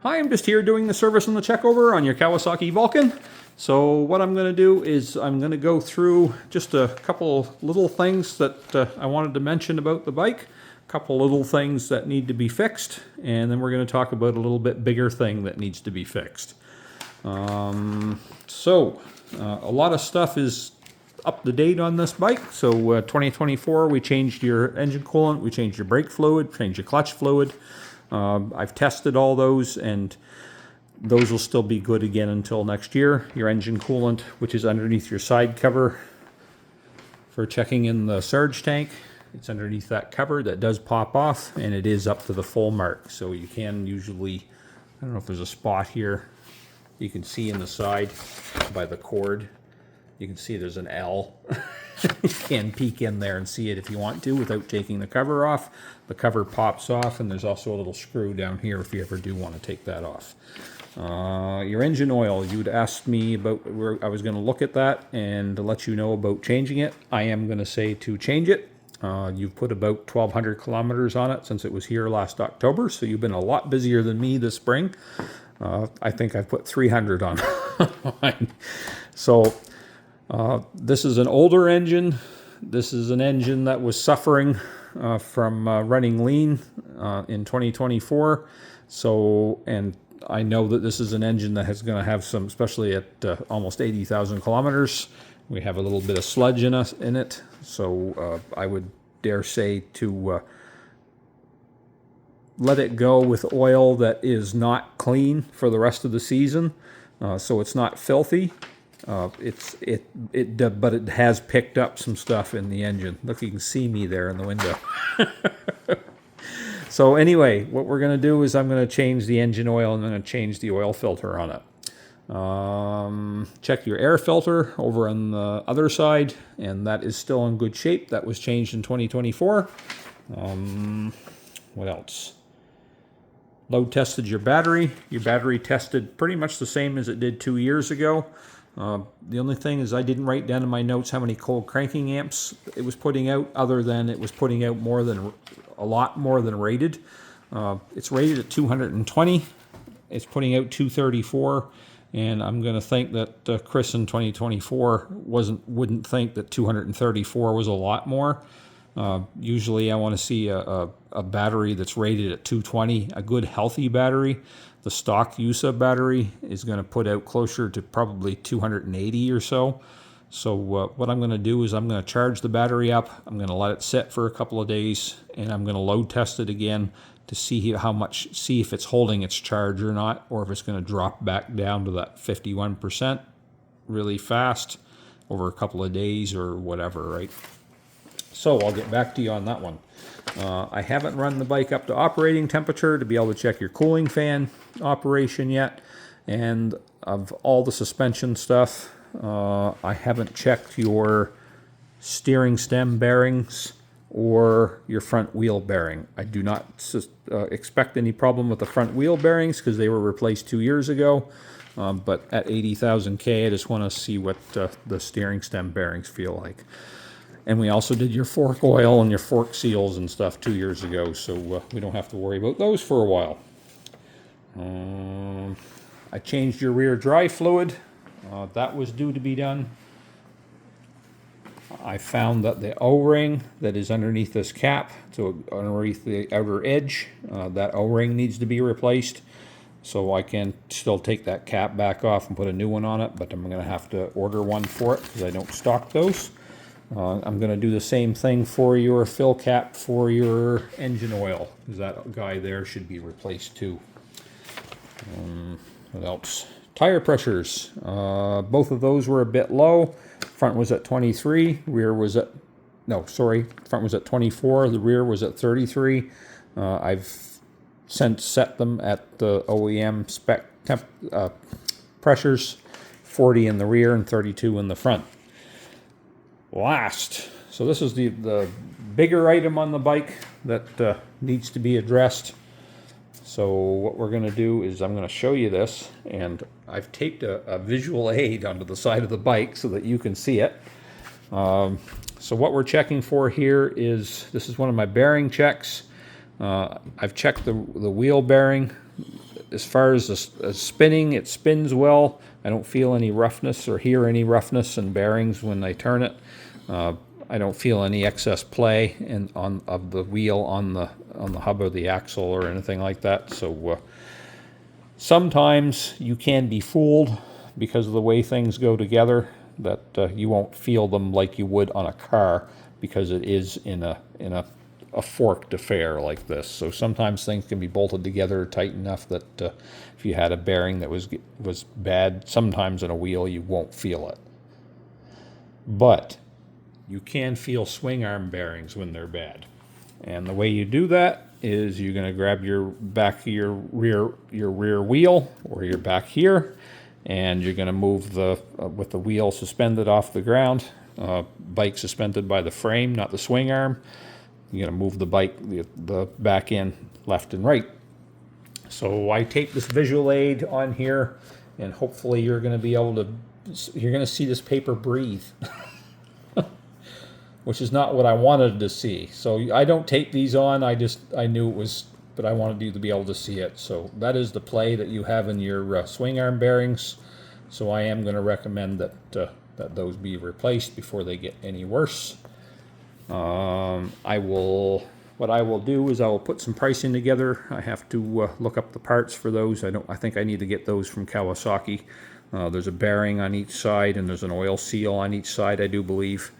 Hi, I'm just here doing the service and the check over on your Kawasaki Vulcan. So what I'm going to do is I'm going to go through just a couple little things that I wanted to mention about the bike, a couple little things that need to be fixed, and then we're going to talk about a little bit bigger thing that needs to be fixed. A lot of stuff is up to date on this bike. So 2024, we changed your engine coolant, we changed your brake fluid, changed your clutch fluid. I've tested all those, and those will still be good again until next year. Your engine coolant, which is underneath your side cover for checking in the surge tank, it's underneath that cover that does pop off, and it is up to the full mark. So you can usually, I don't know if there's a spot here, you can see in the side by the cord, you can see there's an L. You can peek in there and see it if you want to without taking the cover off. The cover pops off, and there's also a little screw down here if you ever do want to take that off. Your engine oil, you'd asked me about where I was going to look at that and to let you know about changing it. I am going to say to change it. You've put about 1,200 kilometers on it since it was here last October, so you've been a lot busier than me this spring. I think I've put 300 on mine. So this is an older engine. This is an engine that was suffering from running lean in 2024. So, and I know that this is an engine that is going to have some, especially at almost 80,000 kilometers, we have a little bit of sludge in it. So I would dare say to let it go with oil that is not clean for the rest of the season, so it's not filthy. But it has picked up some stuff in the engine. Look, you can see me there in the window. So anyway, what we're going to do is I'm going to change the engine oil, and I'm going to change the oil filter on it. Check your air filter over on the other side, and that is still in good shape. That was changed in 2024. What else? Load tested your battery. Your battery tested pretty much the same as it did 2 years ago. The only thing is I didn't write down in my notes how many cold cranking amps it was putting out, other than it was putting out a lot more than rated. It's rated at 220. It's putting out 234, and I'm going to think that Chris in 2024 wouldn't think that 234 was a lot more. Usually I want to see a battery that's rated at 220, a good healthy battery. The stock USA battery is going to put out closer to probably 280 or so. So what I'm going to do is I'm going to charge the battery up. I'm going to let it sit for a couple of days, and I'm going to load test it again to see if it's holding its charge or not, or if it's going to drop back down to that 51% really fast over a couple of days or whatever, right? So I'll get back to you on that one. I haven't run the bike up to operating temperature to be able to check your cooling fan operation yet. And of all the suspension stuff, I haven't checked your steering stem bearings or your front wheel bearing. I do not expect any problem with the front wheel bearings because they were replaced 2 years ago. But at 80,000 K, I just want to see what the steering stem bearings feel like. And we also did your fork oil and your fork seals and stuff 2 years ago, so we don't have to worry about those for a while. I changed your rear dry fluid. That was due to be done. I found that the O-ring that is underneath this cap, so underneath the outer edge, that O-ring needs to be replaced. So I can still take that cap back off and put a new one on it, but I'm going to have to order one for it because I don't stock those. I'm going to do the same thing for your fill cap for your engine oil, because that guy there should be replaced too. What else? Tire pressures. Both of those were a bit low. Front was at 23. Front was at 24. The rear was at 33. I've since set them at the OEM spec pressures, 40 in the rear and 32 in the front. Last, so this is the bigger item on the bike that needs to be addressed. So what we're going to do is I'm going to show you this, and I've taped a visual aid onto the side of the bike so that you can see it. So what we're checking for here is, this is one of my bearing checks. I've checked the wheel bearing as far as the spinning, it spins well. I don't feel any roughness or hear any roughness in bearings when I turn it. I don't feel any excess play of the wheel on the hub of the axle or anything like that. So sometimes you can be fooled because of the way things go together, that you won't feel them like you would on a car, because it is in a forked affair like this. So sometimes things can be bolted together tight enough that if you had a bearing that was bad, sometimes in a wheel you won't feel it. But you can feel swing arm bearings when they're bad. And the way you do that is you're going to grab your back of your rear wheel, or your back here, and you're going to move with the wheel suspended off the ground, bike suspended by the frame, not the swing arm. You're going to move the bike, the back end left and right. So I tape this visual aid on here, and hopefully you're going to see this paper breathe. Which is not what I wanted to see. So I don't tape these on, I knew it was, but I wanted you to be able to see it. So that is the play that you have in your swing arm bearings. So I am going to recommend that those be replaced before they get any worse. What I will do is I will put some pricing together. I have to look up the parts for those. I think I need to get those from Kawasaki. There's a bearing on each side, and there's an oil seal on each side, I do believe.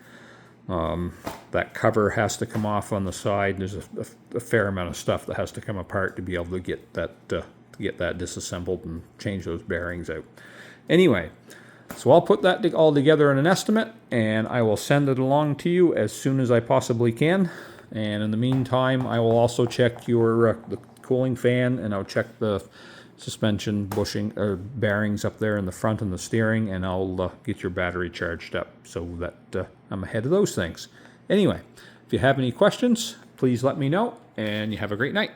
That cover has to come off on the side. There's a fair amount of stuff that has to come apart to be able to get that disassembled and change those bearings out. Anyway, so I'll put that all together in an estimate, and I will send it along to you as soon as I possibly can. And in the meantime, I will also check the cooling fan, and I'll check the suspension bushing or bearings up there in the front and the steering, and I'll get your battery charged up so that I'm ahead of those things. Anyway, if you have any questions, please let me know, and you have a great night.